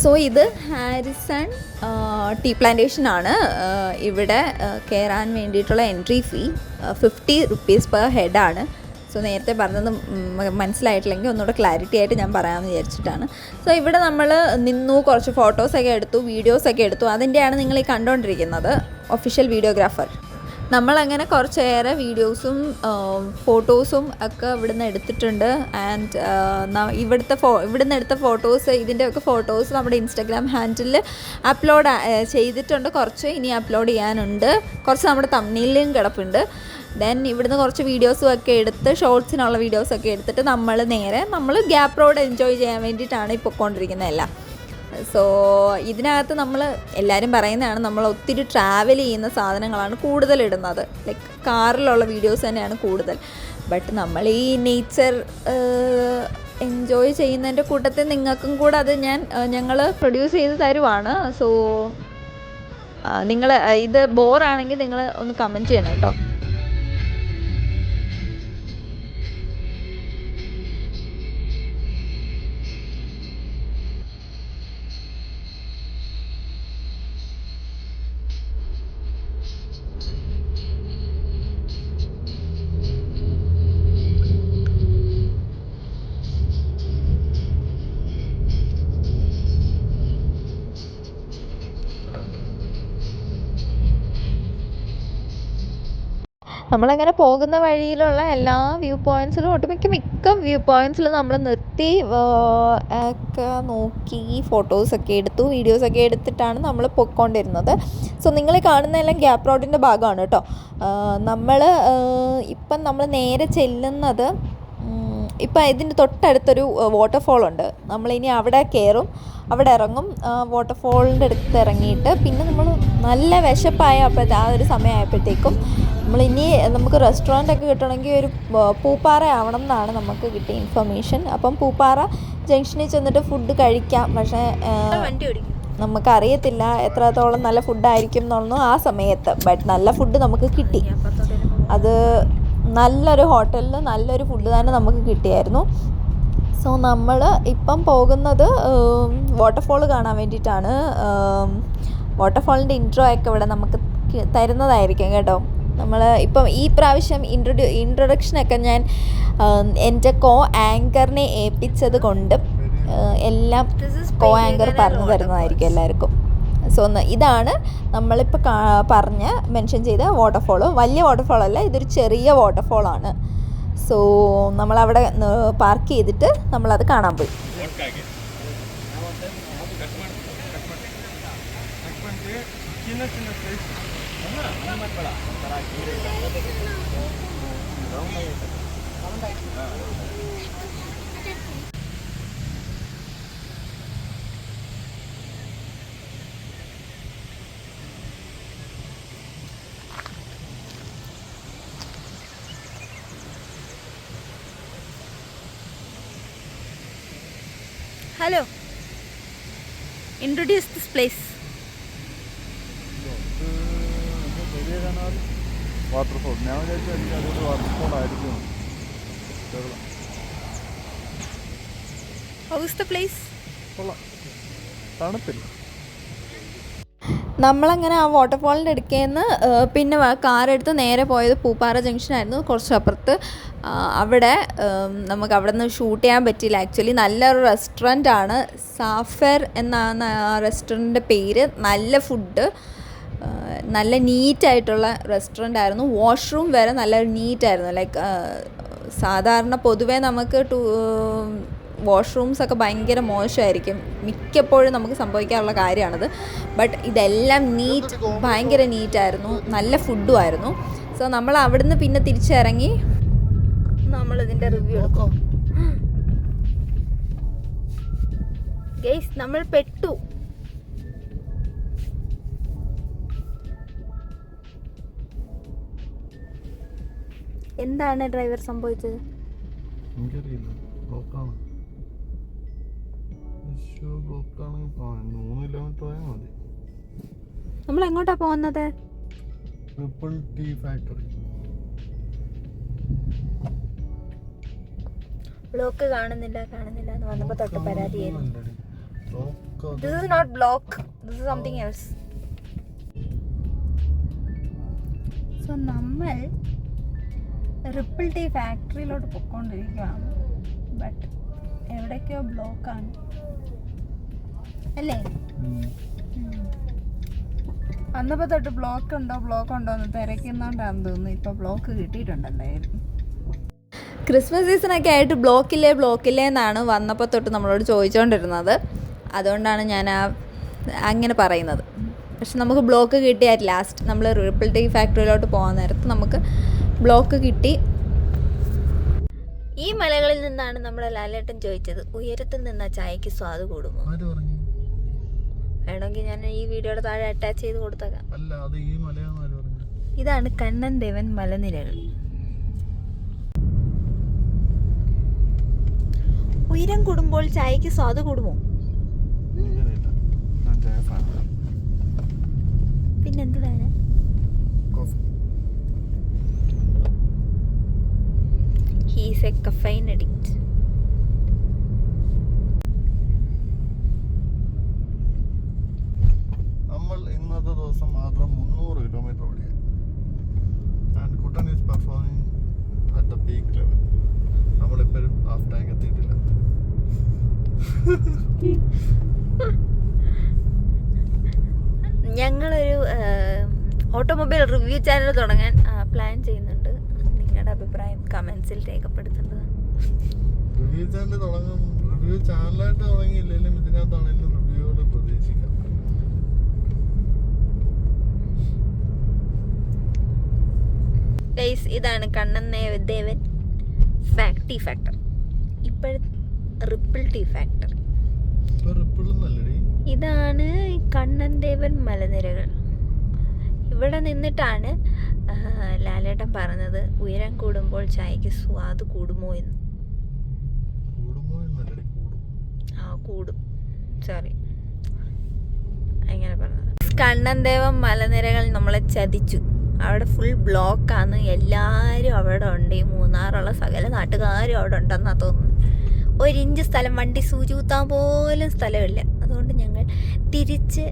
സോ ഇത് ഹാരിസൺ ടീ പ്ലാന്റേഷൻ ആണ്. ഇവിടെ കയറാൻ വേണ്ടിയിട്ടുള്ള എൻട്രി ഫീ 50 rupees പെർ ഹെഡാണ്. സോ നേരത്തെ പറഞ്ഞത് മനസ്സിലായിട്ടില്ലെങ്കിൽ ഒന്നുകൂടെ ക്ലാരിറ്റി ആയിട്ട് ഞാൻ പറയാമെന്ന് വിചാരിച്ചിട്ടാണ്. സോ ഇവിടെ നമ്മൾ നിന്നു, കുറച്ച് ഫോട്ടോസൊക്കെ എടുത്തു, വീഡിയോസൊക്കെ എടുത്തു. അതിൻ്റെയാണ് നിങ്ങൾ ഈ കണ്ടുകൊണ്ടിരിക്കുന്നത് ഒഫീഷ്യൽ വീഡിയോഗ്രാഫർ. നമ്മളങ്ങനെ കുറച്ചേറെ വീഡിയോസും ഫോട്ടോസും ഒക്കെ ഇവിടുന്ന് എടുത്തിട്ടുണ്ട്. ആൻഡ് ഇവിടുന്ന് എടുത്ത ഫോട്ടോസ്, ഇതിൻ്റെയൊക്കെ ഫോട്ടോസ് നമ്മുടെ ഇൻസ്റ്റാഗ്രാം ഹാൻഡിൽ അപ്ലോഡ് ചെയ്തിട്ടുണ്ട്. കുറച്ച് ഇനി അപ്ലോഡ് ചെയ്യാനുണ്ട്. കുറച്ച് നമ്മുടെ തംബ്നെയിലും കിടപ്പുണ്ട്. ദെൻ ഇവിടുന്ന് കുറച്ച് വീഡിയോസും ഒക്കെ എടുത്ത്, ഷോർട്സിനുള്ള വീഡിയോസൊക്കെ എടുത്തിട്ട് നമ്മൾ ഗ്യാപ്പ് റോഡ് എൻജോയ് ചെയ്യാൻ വേണ്ടിയിട്ടാണ് ഈ പൊയ്ക്കൊണ്ടിരിക്കുന്നത് എല്ലാം. സോ ഇതിനകത്ത് നമ്മൾ എല്ലാവരും പറയുന്നതാണ്, നമ്മൾ ഒത്തിരി ട്രാവൽ ചെയ്യുന്ന സാധനങ്ങളാണ് കൂടുതൽ ഇടുന്നത്. ലൈക്ക് കാറിലുള്ള വീഡിയോസ് തന്നെയാണ് കൂടുതൽ. ബട്ട് നമ്മൾ ഈ നേച്ചർ എൻജോയ് ചെയ്യുന്നതിൻ്റെ കൂട്ടത്തിൽ നിങ്ങൾക്കും കൂടെ അത് ഞങ്ങൾ പ്രൊഡ്യൂസ് ചെയ്ത് തരുവാണ്. സോ നിങ്ങൾ ഇത് ബോറാണെങ്കിൽ നിങ്ങൾ ഒന്ന് കമൻറ്റ് ചെയ്യണം കേട്ടോ. നമ്മളങ്ങനെ പോകുന്ന വഴിയിലുള്ള എല്ലാ വ്യൂ പോയിൻറ്റ്സിലും മിക്ക വ്യൂ പോയിൻറ്റ്സിലും നമ്മൾ നിർത്തി ഒക്കെ നോക്കി ഫോട്ടോസൊക്കെ എടുത്തു, വീഡിയോസൊക്കെ എടുത്തിട്ടാണ് നമ്മൾ പൊയ്ക്കൊണ്ടിരുന്നത്. സോ നിങ്ങൾ കാണുന്നതെല്ലാം ഗ്യാപ്പ് റോഡിൻ്റെ ഭാഗമാണ് കേട്ടോ. ഇപ്പം നമ്മൾ നേരെ ചെല്ലുന്നത് ഇപ്പം ഇതിൻ്റെ തൊട്ടടുത്തൊരു വാട്ടർഫോളുണ്ട്. നമ്മളിനി അവിടെ കയറും, അവിടെ ഇറങ്ങും. വാട്ടർഫോളിൻ്റെ അടുത്ത് ഇറങ്ങിയിട്ട് പിന്നെ നമ്മൾ നല്ല വിശപ്പായപ്പോഴത്തെ ആ ഒരു സമയമായപ്പോഴത്തേക്കും നമ്മളിനി നമുക്ക് റെസ്റ്റോറൻറ്റൊക്കെ കിട്ടണമെങ്കിൽ ഒരു പൂപ്പാറ ആവണം എന്നാണ് നമുക്ക് കിട്ടിയ ഇൻഫർമേഷൻ. അപ്പം പൂപ്പാറ ജംഗ്ഷനിൽ ചെന്നിട്ട് ഫുഡ് കഴിക്കാം. പക്ഷേ നമുക്കറിയത്തില്ല എത്രത്തോളം നല്ല ഫുഡായിരിക്കും എന്നൊന്നും ആ സമയത്ത്. ബട്ട് നല്ല ഫുഡ് നമുക്ക് കിട്ടി. അത് നല്ലൊരു ഹോട്ടലിൽ നല്ലൊരു ഫുഡ് തന്നെ നമുക്ക് കിട്ടിയായിരുന്നു. സോ നമ്മൾ ഇപ്പം പോകുന്നത് വാട്ടർഫോൾ കാണാൻ വേണ്ടിയിട്ടാണ്. വാട്ടർഫോളിൻ്റെ ഇൻട്രോ ഒക്കെ ഇവിടെ നമുക്ക് തരുന്നതായിരിക്കും കേട്ടോ. നമ്മൾ ഇപ്പം ഈ പ്രാവശ്യം ഇൻട്രൊഡക്ഷനൊക്കെ ഞാൻ എൻ്റെ ആങ്കറിനെ ഏൽപ്പിച്ചത് കൊണ്ട് എല്ലാം ആങ്കർ പറഞ്ഞു തരുന്നതായിരിക്കും എല്ലാവർക്കും. സോ ഇതാണ് നമ്മളിപ്പോൾ മെൻഷൻ ചെയ്ത വാട്ടർഫോൾ. വലിയ വാട്ടർഫോളല്ല, ഇതൊരു ചെറിയ വാട്ടർഫോളാണ്. സോ നമ്മളവിടെ പാർക്ക് ചെയ്തിട്ട് നമ്മളത് കാണാൻ പോയി. Hello, introduce this place. Waterfall. ഞാൻ വിചാരിച്ചു അതൊരു വാട്ടർഫോൾ ആയിരിക്കും. How is the place? തണുപ്പില്ല. നമ്മളങ്ങനെ ആ വാട്ടർഫോളിൻ്റെ അടുക്കേന്ന് പിന്നെ കാറെടുത്ത് നേരെ പോയത് പൂപ്പാറ ജംഗ്ഷനായിരുന്നു, കുറച്ച് അപ്പുറത്ത്. അവിടെ നമുക്ക് അവിടെ നിന്ന് ഷൂട്ട് ചെയ്യാൻ പറ്റിയില്ല. ആക്ച്വലി നല്ലൊരു റെസ്റ്റോറൻ്റാണ്, സാഫർ എന്നാണ് ആ റെസ്റ്റോറൻറ്റിൻ്റെ പേര്. നല്ല ഫുഡ്, നല്ല നീറ്റായിട്ടുള്ള റെസ്റ്റോറൻ്റ് ആയിരുന്നു. വാഷ്റൂം വരെ നല്ല നീറ്റായിരുന്നു. ലൈക്ക് സാധാരണ പൊതുവേ നമുക്ക് വാഷ്റൂംസൊക്കെ ഭയങ്കര മോശമായിരിക്കും, മിക്കപ്പോഴും നമുക്ക് സംഭവിക്കാറുള്ള കാര്യമാണത്. ബട്ട് ഇതെല്ലാം ഭയങ്കര നീറ്റായിരുന്നു, നല്ല ഫുഡും ആയിരുന്നു. സോ നമ്മൾ അവിടുന്ന് പിന്നെ തിരിച്ചിറങ്ങി നമ്മളിതിൻ്റെ റിവ്യൂ എടുക്കും. ഗൈസ്, നമ്മൾ പെട്ടു. എന്താണ് ഡ്രൈവർ സംഭവിച്ചത്? നമ്മൾ എങ്ങോട്ടാ പോകുന്നത്? Triple T factory. ബ്ലോക്ക് കാണുന്നില്ല എന്ന് വന്നപ്പോൾ തൊട്ട് പരാതിയായിരുന്നു. This is not block, this is something else. So നമ്മൾ റിപ്പിൾ ടീ ഫാക്ടറിയിലോട്ട് പൊയ്ക്കൊണ്ടിരിക്കുകയാണ്. ബട്ട് എവിടേക്കോ ബ്ലോക്കാണ് അല്ലേ? അന്നപ്പോൾ തൊട്ട് ബ്ലോക്ക് ഉണ്ടോ എന്ന് തിരക്കുന്നോണ്ടാണെന്ന് തോന്നുന്നു. ഇപ്പോൾ ബ്ലോക്ക് കിട്ടിയിട്ടുണ്ടെന്തായാലും. ക്രിസ്മസ് സീസണൊക്കെ ആയിട്ട് ബ്ലോക്കില്ലേ എന്നാണ് വന്നപ്പോൾ തൊട്ട് നമ്മളോട് ചോദിച്ചുകൊണ്ടിരുന്നത്. അതുകൊണ്ടാണ് ഞാൻ അങ്ങനെ പറയുന്നത്. പക്ഷെ നമുക്ക് ബ്ലോക്ക് കിട്ടിയാൽ ലാസ്റ്റ് നമ്മൾ റിപ്പിൾ ടീ ഫാക്ടറിയിലോട്ട് പോകാൻ നേരത്ത് നമുക്ക് ബ്ലോക്ക് കിട്ടി. ഈ മലകളിൽ നിന്നാണ് നമ്മുടെ ലാലേട്ടൻ ചോദിച്ചത്, ഉയരത്തിൽ നിന്നാ ചായക്ക് സ്വാദ് കൂടുമോ? വേണമെങ്കിൽ ഞാൻ ഈ വീഡിയോയുടെ താഴെ അറ്റാച്ച് ചെയ്ത് കൊടുത്തേക്കാം. ഇതാണ് കണ്ണൻ ദേവൻ മലനിരകൾ. ഉയരം കൂടുമ്പോൾ ചായക്ക് സ്വാദ് കൂടുമോ? പിന്നെന്താണ്? He's a caffeine addict. നമ്മൾ ഇന്നത്തെ ദിവസം മാത്രം 300 കിലോമീറ്റർ ഓടിയ. And Kuttan is performing at the peak level. നമ്മളിപ്പോഴും ഹാഫ് ടാങ്ക് എത്തിയിട്ടില്ല. ഞങ്ങളൊരു ഓട്ടോമൊബൈൽ റിവ്യൂ ചാനൽ തുടങ്ങാൻ പ്ലാൻ ചെയ്യുന്നുണ്ട്. നിങ്ങളുടെ അഭിപ്രായം കമൻസിൽ രേഖപ്പെടുത്തേണ്ടതാണ്. റിവ്യൂ ചാനൽ തുടങ്ങും. റിവ്യൂ ചാനലായിട്ട് തുടങ്ങിയില്ലെങ്കിലും ഇതിനകത്താണെങ്കിലും റിവ്യൂയോട് പ്രതീക്ഷിക്കാം. ഗൈസ്, ഇതാണ് Kannan Devan tea factory. Ripple tea factory. ഇതാണ് കണ്ണൻദേവൻ മലനിരകൾ. ഇവിടെ നിന്നിട്ടാണ് ലാലേട്ടൻ പറഞ്ഞത് ഉയരം കൂടുമ്പോൾ ചായക്ക് സ്വാദ് കൂടുമോ എന്ന്. കൂടും, സോറി, അങ്ങനെ പറഞ്ഞത്. കണ്ണൻദേവൻ മലനിരകൾ നമ്മളെ ചതിച്ചു. അവിടെ ഫുൾ ബ്ലോക്കാണ്. എല്ലാവരും അവിടെ ഉണ്ട്. ഈ മൂന്നാറുള്ള സകല നാട്ടുകാരും അവിടെ ഉണ്ടെന്നാണ് തോന്നുന്നത്. ഒരിഞ്ച് സ്ഥലം, വണ്ടി സൂചി കുത്താൻ പോലും സ്ഥലമില്ല. അതുകൊണ്ട് ഞങ്ങൾ തിരിച്ച്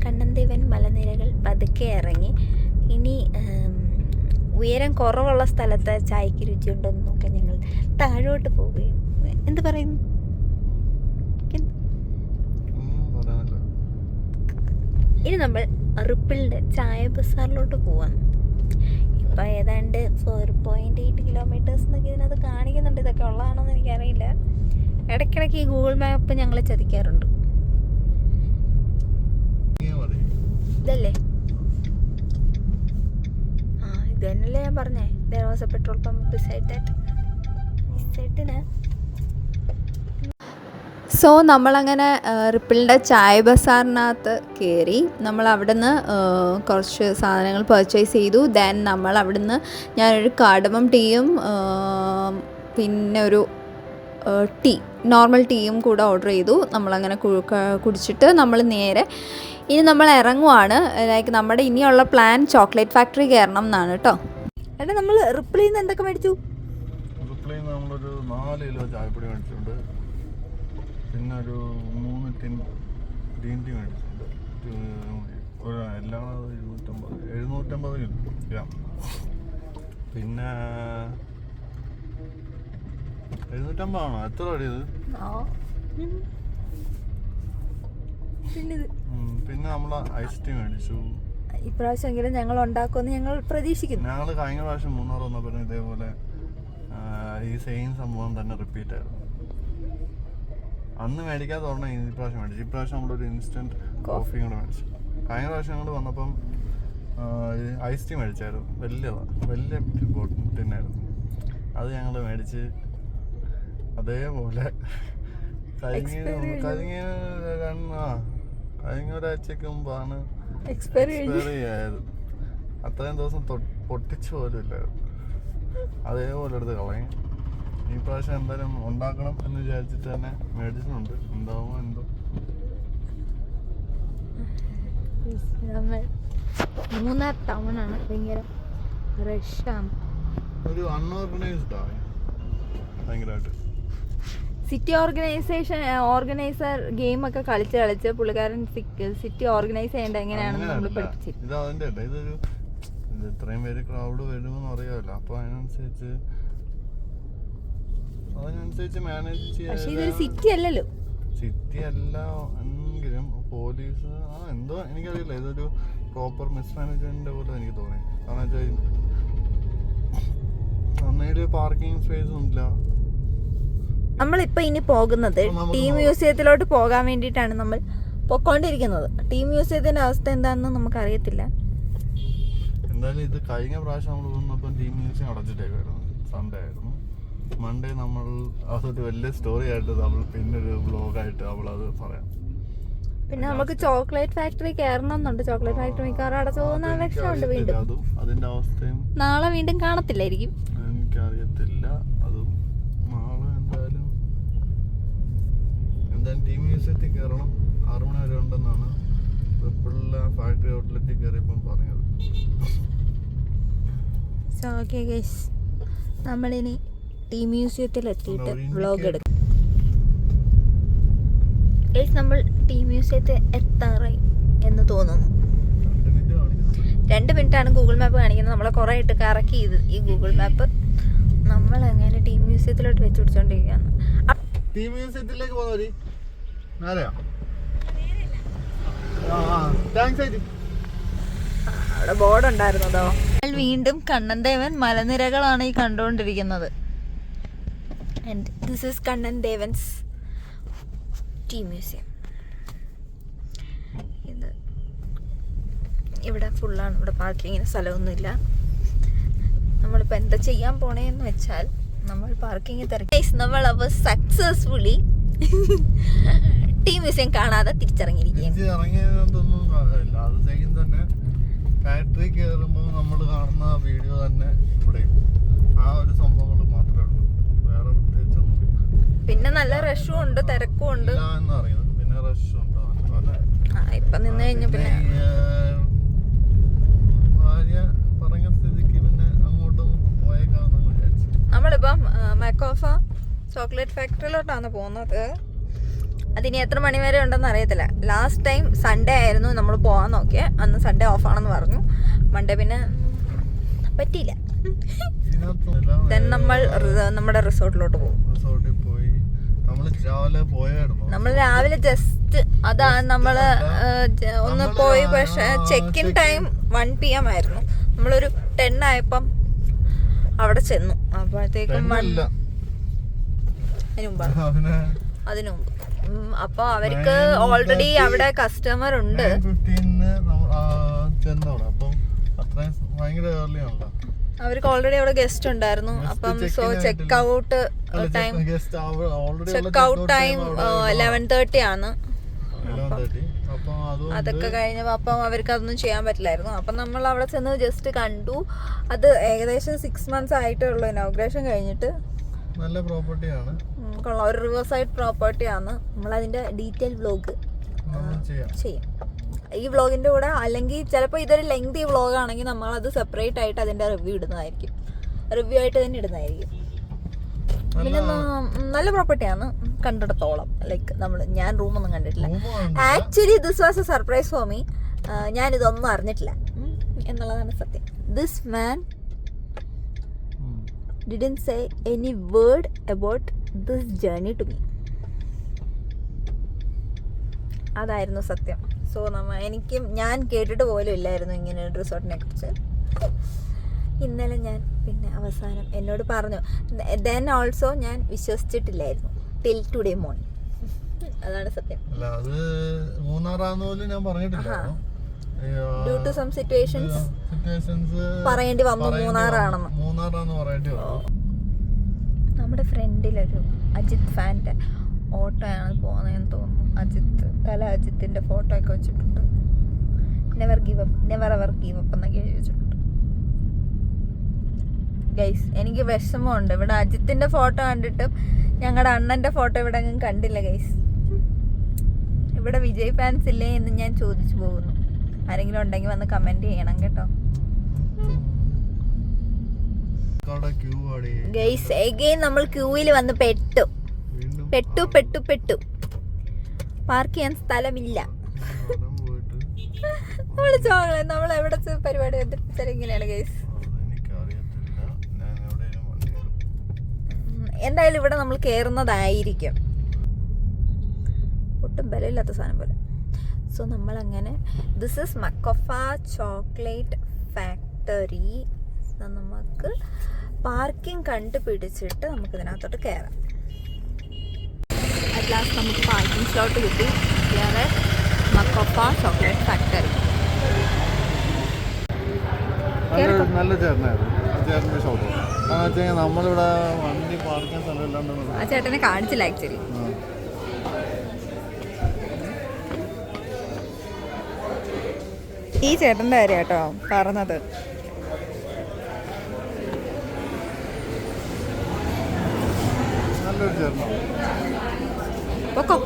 കണ്ണൻദേവൻ മലനിരകൾ പതുക്കെ ഇറങ്ങി. ഇനി ഉയരം കുറവുള്ള സ്ഥലത്ത് ചായക്ക് രുചിയുണ്ടോയെന്ന് നോക്കാൻ ഞങ്ങൾ താഴോട്ട് പോവുകയും. എന്ത് പറയുന്നു? ഇനി നമ്മൾ റിപ്പിളിൻ്റെ ചായ ബസാറിലോട്ട് പോവാണ്. ഇപ്പോൾ ഏതാണ്ട് 4.8 കിലോമീറ്റേഴ്സ് എന്നൊക്കെ ഇതിനകത്ത് കാണിക്കുന്നുണ്ട്. ഇതൊക്കെ ഉള്ളതാണോന്ന് എനിക്കറിയില്ല. ഇടയ്ക്കിടയ്ക്ക് ഈ ഗൂഗിൾ മാപ്പ് ഞങ്ങളെ ചതിക്കാറുണ്ട്. ഇതല്ലേ? ഇത് തന്നെയല്ലേ ഞാൻ പറഞ്ഞേ. There was a petrol pump beside that. So നമ്മളങ്ങനെ റിപ്പിളിൻ്റെ ചായ ബസാറിനകത്ത് കയറി. നമ്മൾ അവിടുന്ന് കുറച്ച് സാധനങ്ങൾ പർച്ചേസ് ചെയ്തു. ദെൻ നമ്മൾ അവിടുന്ന് ഞാനൊരു കാർഡമം ടീയും പിന്നെ ഒരു നോർമൽ ടീയും കൂടെ ഓർഡർ ചെയ്തു. നമ്മളങ്ങനെ കുടിച്ചിട്ട് നമ്മൾ നേരെ ഇനി നമ്മൾ ഇറങ്ങുവാണ്. ലൈക്ക് നമ്മുടെ ഇനിയുള്ള പ്ലാൻ ചോക്ലേറ്റ് ഫാക്ടറി കയറണം എന്നാണ് കേട്ടോ. അല്ല, നമ്മൾ റിപ്പിളിൽ നിന്ന് എന്തൊക്കെ മേടിച്ചു? റിപ്പിളിൽ നിന്ന് നമ്മളൊരു 4 കിലോ ചായപ്പൊടി മേടിച്ചിട്ടുണ്ട്. പിന്നെ ഒരു 3 ടിൻ ഗ്രീൻ ടീ മേടിച്ചിട്ടുണ്ട്. എല്ലാം 750 ഗ്രാം. പിന്നെ 750 ആണോ? എത്ര ഇത്? പിന്നെ നമ്മൾ ഐസ് ടീ മേടിച്ചു. ഇപ്രാവശ്യമെങ്കിലും ഞങ്ങൾ ഉണ്ടാക്കുമെന്ന് ഞങ്ങൾ പ്രതീക്ഷിക്കുന്നു. ഞങ്ങൾ കഴിഞ്ഞ പ്രാവശ്യം മൂന്നാർ വന്നപ്പോൾ ഇതേപോലെ ഈ സെയിം സംഭവം തന്നെ റിപ്പീറ്റ് ആയിരുന്നു. അന്ന് മേടിക്കാതെ ഓർമ്മ ഇപ്രാവശ്യം മേടിച്ചു. ഇപ്രാവശ്യം നമ്മളൊരു ഇൻസ്റ്റൻറ്റ് കോഫിയും കൂടെ മേടിച്ചു. കഴിഞ്ഞ പ്രാവശ്യം ഞങ്ങൾ വന്നപ്പം ഐസ് ടീ മേടിച്ചായിരുന്നു. വലിയ ടിന്നായിരുന്നു. അത് ഞങ്ങൾ മേടിച്ച് അതേപോലെ കഴിഞ്ഞ ഒരാഴ്ചക്ക് മുമ്പാണ് എക്സ്പയറി ആയത്. അത്രയും ദിവസം പൊട്ടിച്ചു പോലും ഇല്ലായിരുന്നു. അതേപോലെ എടുത്ത് കളയും. ഈ പ്രാവശ്യം എന്തായാലും ഉണ്ടാക്കണം എന്ന് വിചാരിച്ചിട്ട് തന്നെ മേടിച്ചിട്ടുണ്ട്. എന്താവുമോ എന്തോ. മൂന്നാർ ടൗൺ ആണ്, ഭയങ്കര റഷാണ്. ഒരു അൺഓർഗനൈസ്ഡ് ആണ് ഭയങ്കരമായിട്ട്. സിറ്റി ഓർഗനൈസർ ഗെയിം ഒക്കെ കളിച്ച് പുള്ളിക്കാരൻ സിറ്റി ഓർഗനൈസ് ചെയ്യേണ്ട എങ്ങനെയാണെന്ന് നമ്മൾ പഠിപ്പിച്ചു. ഇത് അതിൻ്റെ ഇതൊരു ഇത്രയും പേര് ക്രൗഡ് വരുമെന്ന് അറിയാമല്ലോ. അപ്പോൾ അതിനനുസരിച്ച് മാനേജ് ചെയ്യാൻ. പക്ഷേ ഇതൊരു സിറ്റി അല്ലല്ലോ. സിറ്റി അല്ല എങ്കിലും പോലീസ് എന്തോ എനിക്കറിയില്ല. ഇതൊരു പ്രോപ്പർ മിസ്മാനേജ്മെന്റിന്റെ പോലെ എനിക്ക് തോന്നി. കാരണം വെച്ചാൽ നന്നായിട്ട് പാർക്കിംഗ് സ്പേസ് ഒന്നുമില്ല. നമ്മളിപ്പോൾ ഇനി പോകുന്നത് ടീ മ്യൂസിയത്തിലോട്ട് പോകാൻ വേണ്ടിയിട്ടാണ് നമ്മൾ പൊക്കോണ്ടിരിക്കുന്നത്. ടീ മ്യൂസിയത്തിന്റെ അവസ്ഥ എന്താണെന്ന് നമുക്കറിയത്തില്ല. എന്തായാലും ഇത് കഴിഞ്ഞ പ്രാവശ്യം നമ്മൾ വന്നപ്പോൾ ടീ മ്യൂസിയം അടച്ചിട്ടേക്കായിരുന്നു. സൺഡേ ആയിരുന്നു. മൺഡേ നമ്മൾ അതൊരു വലിയ സ്റ്റോറി ആയിട്ട് നമ്മൾ പിന്നൊരു വ്ലോഗായിട്ട് നമ്മളത് പറയാം. പിന്നെ നമുക്ക് ചോക്ലേറ്റ് ഫാക്ടറി കയറണം എന്നുണ്ട്. ചോക്ലേറ്റ് ഫാക്ടറി മിക്കവാറും അടച്ചു പോകുന്ന ലക്ഷ്യമുണ്ട്. വീണ്ടും അതിന്റെ അവസ്ഥയും നാളെ വീണ്ടും കാണത്തില്ലായിരിക്കും. എനിക്കറിയത്തില്ല. അതും നാളെ എന്തായാലും ടീം മ്യൂസിയത്തിൽ കയറണം. 6 മണി വരെ ഉണ്ടെന്നാണ് റിപ്പിളിലെ ഫാക്ടറി ഔട്ട്ലെറ്റിൽ കയറിയപ്പം പറഞ്ഞത്. നമ്മളിനി ടീ മ്യൂസിയത്തിൽ എത്തിയിട്ട് വ്ളോഗ് എടുക്കും. നമ്മൾ ടീ മ്യൂസിയത്തിൽ എത്താറായി എന്ന് തോന്നുന്നു. 2 മിനിറ്റാണ് ഗൂഗിൾ മാപ്പ് കാണിക്കുന്നത്. നമ്മളെ കുറേ ഇട്ട് കറക്കി ചെയ്ത് ഈ ഗൂഗിൾ മാപ്പ്. നമ്മളെങ്ങനെ ടീ മ്യൂസിയത്തിലോട്ട് വെച്ച് പിടിച്ചോണ്ടിരിക്കുകയാണ്. ടീ മ്യൂസിയത്തിലേക്ക് അവിടെ ബോർഡ് ഉണ്ടായിരുന്നതോ. വീണ്ടും കണ്ണൻദേവൻ മലനിരകളാണ് ഈ കണ്ടുകൊണ്ടിരിക്കുന്നത്. And this is Kannan Devan's tea museum. ഇവിടെ ഫുള്ളാണ്. ഇവിടെ പാർക്കിങ്ങിന് സ്ഥലമൊന്നുമില്ല. നമ്മളിപ്പോൾ എന്താ ചെയ്യാൻ പോണേന്ന് വെച്ചാൽ നമ്മൾ പാർക്കിംഗ് തിരക്കി. നമ്മൾ അപ്പോൾ സക്സസ്ഫുള്ളി ടീം മ്യൂസിയം കാണാതെ തിരിച്ചിറങ്ങിയിരിക്കുകയാണ്. ഇറങ്ങിയതൊന്നും കാര്യമില്ല. അത് സെയിം തന്നെ ഫാക്ടറി കയറുമ്പോൾ നമ്മൾ കാണുന്ന വീഡിയോ തന്നെ ഇവിടെയും ആ ഒരു സംഭവങ്ങൾ മാത്രമേ ഉള്ളൂ. വേറെ പ്രത്യേകിച്ചൊന്നും. പിന്നെ നല്ല റഷും ഉണ്ട്, തിരക്കും ഉണ്ട് എന്നറിയുന്നത്. പിന്നെ റഷും ഉണ്ട്. ഇപ്പൊ നിന്ന് കഴിഞ്ഞ പിന്നെ ഭാര്യ പറഞ്ഞ സ്ഥിതിക്ക് പിന്നെ അങ്ങോട്ട് പോയേക്കാന്ന് വിചാരിച്ചു. നമ്മളിപ്പം മക്കോഫ ചോക്ലേറ്റ് ഫാക്ടറിയിലോട്ടാണ് പോകുന്നത്. അതിനി എത്ര മണി വരെ ഉണ്ടെന്ന് അറിയത്തില്ല. ലാസ്റ്റ് ടൈം സൺഡേ ആയിരുന്നു നമ്മൾ പോകാൻ നോക്കിയേ. അന്ന് സൺഡേ ഓഫാണെന്ന് പറഞ്ഞു. മൺഡേ പിന്നെ പറ്റിയില്ല. ദെൻ നമ്മൾ നമ്മുടെ റിസോർട്ടിലോട്ട് പോകും. റിസോർട്ടിൽ പോയി നമ്മൾ രാവിലെ ജസ്റ്റ് അതാണ് നമ്മള് ഒന്ന് പോയി. പക്ഷെ ചെക്ക് ഇൻ ടൈം 1 PM ആയിരുന്നു. നമ്മളൊരു 10 ആയപ്പം അവിടെ ചെന്നു. അപ്പോഴത്തേക്കും അതിനു മുമ്പ് അപ്പൊ അവർക്ക് ഓൾറെഡി അവിടെ കസ്റ്റമർ ഉണ്ട്. അവർക്ക് ഓൾറെഡി അവിടെ ഗസ്റ്റ് ഉണ്ടായിരുന്നു. അപ്പം സോ ചെക്ക് ഔട്ട് ടൈം 11:30 ആണ്. അതൊക്കെ കഴിഞ്ഞപ്പോൾ അപ്പം അവർക്ക് അതൊന്നും ചെയ്യാൻ പറ്റില്ലായിരുന്നു. അപ്പം നമ്മൾ അവിടെ ചെന്ന് ജസ്റ്റ് കണ്ടു. അത് ഏകദേശം 6 months ആയിട്ടേ ഉള്ളൂ ഇനോഗ്രേഷൻ കഴിഞ്ഞിട്ട്. നല്ല പ്രോപ്പർട്ടിയാണ്, കൊള്ളാം. ഒരു റിവർ സൈഡ് പ്രോപ്പർട്ടിയാണ്. നമ്മളതിൻ്റെ ഡീറ്റെയിൽ വ്ലോഗ് ചെയ്യും ഈ വ്ലോഗിൻ്റെ കൂടെ. അല്ലെങ്കിൽ ചിലപ്പോൾ ഇതൊരു ലെങ്തി വ്ലോഗ് ആണെങ്കിൽ നമ്മളത് സെപ്പറേറ്റ് ആയിട്ട് അതിൻ്റെ റിവ്യൂ ഇടുന്നതായിരിക്കും. റിവ്യൂ ആയിട്ട് തന്നെ ഇടുന്നതായിരിക്കും. പിന്നെ നല്ല പ്രോപ്പർട്ടിയാണ് കണ്ടിടത്തോളം. ലൈക്ക് ഞാൻ റൂമൊന്നും കണ്ടിട്ടില്ല. Actually this was a surprise for me. ഞാനിതൊന്നും അറിഞ്ഞിട്ടില്ല എന്നുള്ളതാണ് സത്യം. This man didn't say any word about this journey to me. അതായിരുന്നു സത്യം. സോ ഞാൻ കേട്ടിട്ട് പോലും ഇല്ലായിരുന്നു ഇങ്ങനെ ഒരു റിസോർട്ടിനെ കുറിച്ച്. ഇന്നലെ ഞാൻ പിന്നെ അവസാനം എന്നോട് പറഞ്ഞു. ദെൻ ഓൾസോ ഞാൻ വിശ്വസിച്ചിട്ടില്ലായിരുന്നു ടിൽ ടുഡേ മോർണിംഗ്. അതാണ് സത്യം. ഡ്യൂ ടു സം സിറ്റുവേഷൻസ് പറയേണ്ടി വന്നു മൂന്നാറാണെന്ന്. നമ്മുടെ ഫ്രണ്ടിലൊരു അജിത് ഫാൻ്റെ ഓട്ടോയാണ് പോകുന്നതെന്ന് തോന്നുന്നു. അജിത്തിന്റെ ഫോട്ടോ ഒക്കെ വെച്ചിട്ടുണ്ട്. Never give up, never ever give up എന്നൊക്കെ എഴുതി വെച്ചിട്ടുണ്ട്. ഗൈസ്, എനിക്ക് വിഷമമുണ്ട്. ഇവിടെ അജിത്തിന്റെ ഫോട്ടോ കണ്ടിട്ടും ഞങ്ങളുടെ അണ്ണന്റെ ഫോട്ടോ ഇവിടെ അങ്ങ് കണ്ടില്ല ഗൈസ്. ഇവിടെ വിജയ് ഫാൻസ് ഇല്ലേ എന്ന് ഞാൻ ചോദിച്ചു പോകുന്നു. ആരെങ്കിലും ഉണ്ടെങ്കിൽ വന്ന് കമന്റ് ചെയ്യണം കേട്ടോ. ഗൈസ്, എഗെയിൻ നമ്മൾ ക്യൂവിൽ വന്ന് പെട്ടു. പാർക്ക് ചെയ്യാൻ സ്ഥലമില്ല. നമ്മൾ എവിടെ പരിപാടി വെച്ചാൽ ഇങ്ങനെയാണ് ഗൈസ്. എന്തായാലും ഇവിടെ നമ്മൾ കയറുന്നതായിരിക്കും. ഒട്ടും ബലമില്ലാത്ത സാധനം പോലെ. സോ നമ്മളങ്ങനെ ദിസ് ഈസ് മക്കോഫ ചോക്ലേറ്റ് ഫാക്ടറി. നമുക്ക് പാർക്കിംഗ് കണ്ടുപിടിച്ചിട്ട് നമുക്ക് ഇതിനകത്തോട്ട് കയറാം. അറ്റ് ലാസ്റ്റ് നമുക്ക് പാർക്കിംഗ് സ്ലോട്ട് കിട്ടി. വേറെ മക്കോഫ ചോക്ലേറ്റ് ഫാക്ടറി. നല്ല ചേട്ടനായിരുന്നു ഷോപ്പ്. നമ്മളിവിടെ വണ്ടി പാർക്കാൻ സ്ഥലമില്ലാണ്ട് ആ ചേട്ടനെ കാണിച്ചില്ല ആക്ച്വലി. ഈ ചേട്ടൻ്റെ കാര്യം കേട്ടോ പറഞ്ഞത്. നല്ലൊരു ചേട്ടനാണ്. പൊക്കോ.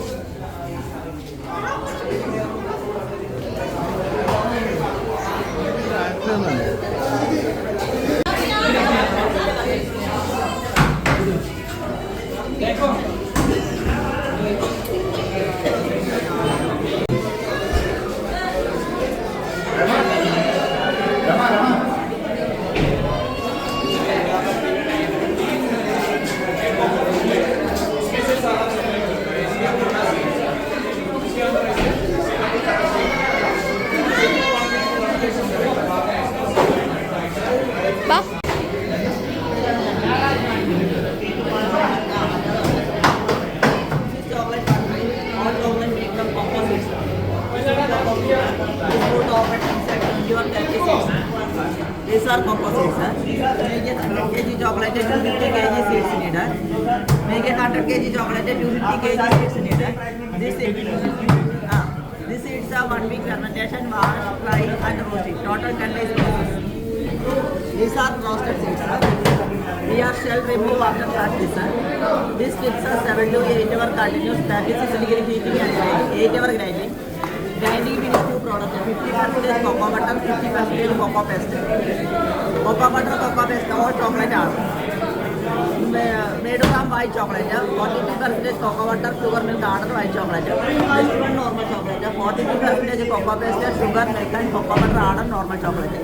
These are cocoa seeds, sir. Make it 100 kg chocolate, 250 kg seeds needed. Make it 100 kg chocolate, 250 kg seeds needed. These seeds are 1 week fermentation, wash, fry and roasting. Total 10 days process. These are roasted seeds, sir. We are shell remove after practice, sir. These strips are 7 to 8 hour continuous 36 degree heating and grinding. 8 hour grinding. Grinding means 2 products. 50% cocoa butter, 50% cocoa paste. Cocoa butter, cocoa paste, all chocolate are made from white chocolate. 42% cocoa butter, sugar milk, and white chocolate. This one normal chocolate. 42% cocoa paste, sugar milk, and cocoa butter, and normal chocolate.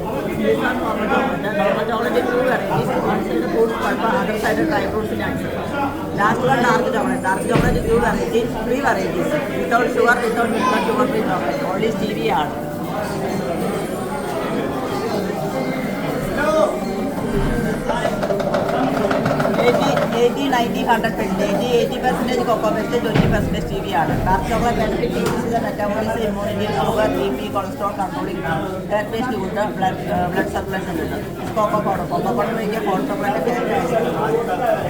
This one normal chocolate. Normal chocolate is 2 varieties. One side fruits pulp, other side dry fruits nuts. Last one dark chocolate. Dark chocolate is 2 varieties, 3 varieties. Without sugar, without milk, and sugar-free chocolate. Only stevia are. 80, 90, 100%. 80% cocoa paste, 20% stevia. Dark chocolate benefit increases the metabolism, immunity, sugar, BP, cholesterol controlling, hair-based good, blood circulation. Cocoa powder make a hot chocolate fat.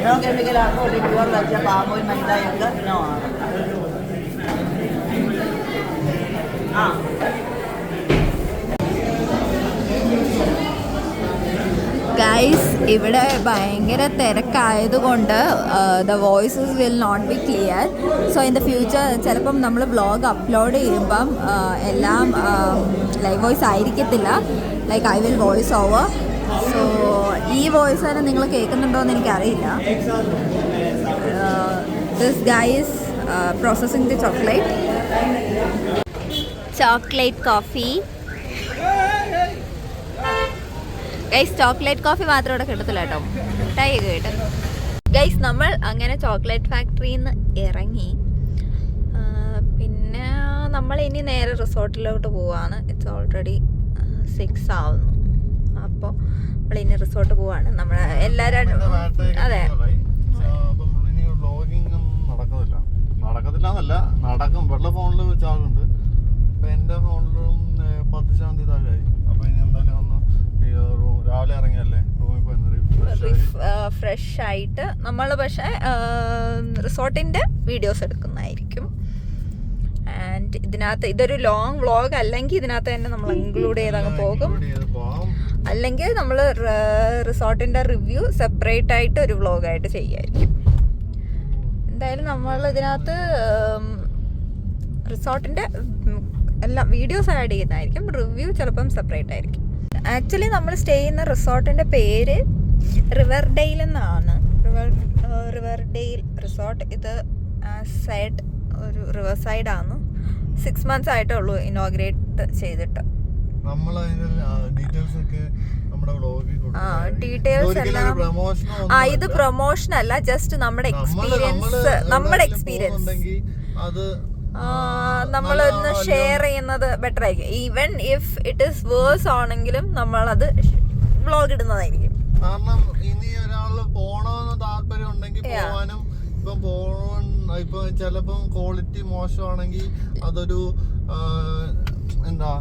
No chemical alcohol, pure like palm oil, maida, egg, no. Guys ഇവിടെ ഭയങ്കര തിരക്കായതുകൊണ്ട് the voices will not be clear. So in the future ചിലപ്പം നമ്മൾ vlog upload ചെയ്യുമ്പം എല്ലാം live voice ആയിരിക്കത്തില്ല. Like I will voice over. So ഈ voice തന്നെ നിങ്ങൾ കേൾക്കുന്നുണ്ടോ എന്ന് എനിക്കറിയില്ല. This guys processing the chocolate coffee. Guys chocolate coffee മാത്രം ഇവിടെ കിട്ടത്തില്ല കേട്ടോ, മിഠായി ഒക്കെ കിട്ടും. ഗൈസ് നമ്മൾ അങ്ങനെ ചോക്ലേറ്റ് ഫാക്ടറിയിൽ നിന്ന് ഇറങ്ങി. പിന്നെ നമ്മൾ ഇനി നേരെ റിസോർട്ടിലോട്ട് പോവാണ്. ഇറ്റ്സ് ഓൾറെഡി 6 ആവുന്നു. അപ്പോൾ നമ്മളിനി റിസോർട്ട് പോവാണ്. നമ്മൾ എല്ലാവരും അതെ നടക്കത്തില്ല എന്നല്ല, നടക്കും. വെള്ള ഫോണിൽ ചാർജുണ്ട്. അപ്പം എൻ്റെ ഫോണിലും 10% താഴെയായി. അപ്പോൾ ഇനി എന്തായാലും ഒന്ന് രാവിലെ ഇറങ്ങിയല്ലേ റൂമിൽ പോയി ഫ്രഷ് ആയിട്ട് നമ്മൾ പക്ഷേ റിസോർട്ടിൻ്റെ വീഡിയോസ് എടുക്കുന്നതായിരിക്കും. ആൻഡ് ഇതിനകത്ത് ഇതൊരു ലോങ് വ്ളോഗ് അല്ലെങ്കിൽ ഇതിനകത്ത് തന്നെ നമ്മൾ ഇൻക്ലൂഡ് ചെയ്തങ്ങ് പോകും. അല്ലെങ്കിൽ നമ്മൾ റിസോർട്ടിൻ്റെ റിവ്യൂ സെപ്പറേറ്റ് ആയിട്ട് ഒരു വ്ളോഗായിട്ട് ചെയ്യുമായിരിക്കും. എന്തായാലും നമ്മൾ ഇതിനകത്ത് റിസോർട്ടിൻ്റെ എല്ലാ വീഡിയോസ് ആഡ് ചെയ്യുന്നതായിരിക്കും. റിവ്യൂ ചിലപ്പം സെപ്പറേറ്റ് ആയിരിക്കും. ആക്ച്വലി നമ്മൾ സ്റ്റേ ചെയ്യുന്ന റിസോർട്ടിൻ്റെ പേര് റിവർഡെയിൽ എന്നാണ്. റിവർഡെയിൽ റിസോർട്ട്. ഇത് സൈഡ് ഒരു റിവർ സൈഡാണ്. 6 months ആയിട്ടേ ഉള്ളൂ ഇനോഗ്രേറ്റ് ചെയ്തിട്ട്. ഡീറ്റെയിൽസ് എല്ലാം ഇത് പ്രൊമോഷൻ അല്ല, ജസ്റ്റ് നമ്മുടെ എക്സ്പീരിയൻസ് നമ്മളൊന്ന് ഷെയർ ചെയ്യുന്നത് ബെറ്റർ ആയിരിക്കും. Even if it is worse ആണെങ്കിലും നമ്മളത് വ്ളോഗ് ഇടുന്നതായിരിക്കും. കാരണം ഇനി ഒരാള് പോണമെന്ന് താല്പര്യം ഉണ്ടെങ്കിൽ പോവാനും, ഇപ്പൊ ചിലപ്പം ക്വാളിറ്റി മോശമാണെങ്കിൽ അതൊരു എന്താ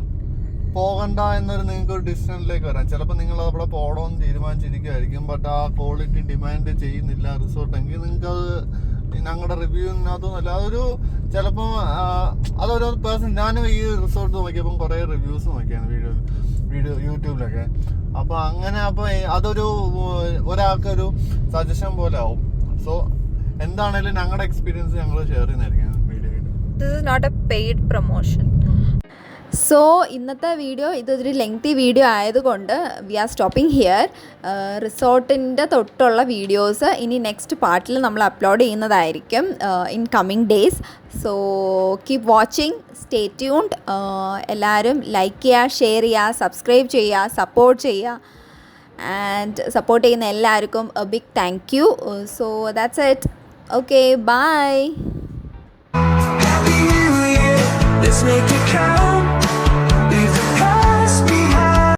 പോകണ്ട എന്നൊരു നിങ്ങൾക്ക് ഒരു ഡിസിഷനിലേക്ക് വരാം. ചിലപ്പോൾ നിങ്ങൾ അവിടെ പോകണമെന്ന് തീരുമാനിച്ചിരിക്കുമായിരിക്കും. ബട്ട് ആ ക്വാളിറ്റി ഡിമാൻഡ് ചെയ്യുന്നില്ല റിസോർട്ടെങ്കിൽ നിങ്ങൾക്ക് അത് ഞങ്ങളുടെ റിവ്യൂവിനകത്തൊന്നുമല്ല. അതൊരു ചിലപ്പോൾ അതൊരു പേഴ്സൺ. ഞാനും ഈ റിസോർട്ട് നോക്കിയപ്പം കുറേ റിവ്യൂസ് നോക്കിയാണ് വീഡിയോ യൂട്യൂബിലൊക്കെ. അപ്പോൾ അങ്ങനെ അപ്പോൾ അതൊരു ഒരാൾക്കൊരു സജഷൻ പോലെ ആവും. സോ എന്താണേലും ഞങ്ങളുടെ എക്സ്പീരിയൻസ് ഞങ്ങൾ ഷെയർ ചെയ്യുന്നതായിരിക്കും വീഡിയോയിൽ. This is not a paid promotion. So ഇന്നത്തെ വീഡിയോ ഇതൊരു ലെങ്തി വീഡിയോ ആയതുകൊണ്ട് വി ആർ സ്റ്റോപ്പിംഗ് ഹിയർ. റിസോർട്ടിൻ്റെ തൊട്ടുള്ള വീഡിയോസ് ഇനി നെക്സ്റ്റ് പാർട്ടിൽ നമ്മൾ അപ്ലോഡ് ചെയ്യുന്നതായിരിക്കും in coming days. So keep watching, stay tuned. എല്ലാവരും ലൈക്ക് ചെയ്യുക, ഷെയർ ചെയ്യുക, സബ്സ്ക്രൈബ് ചെയ്യുക, സപ്പോർട്ട് ചെയ്യുക. ആൻഡ് സപ്പോർട്ട് ചെയ്യുന്ന എല്ലാവർക്കും a big thank you. So that's it. Okay, bye. Let's make it count.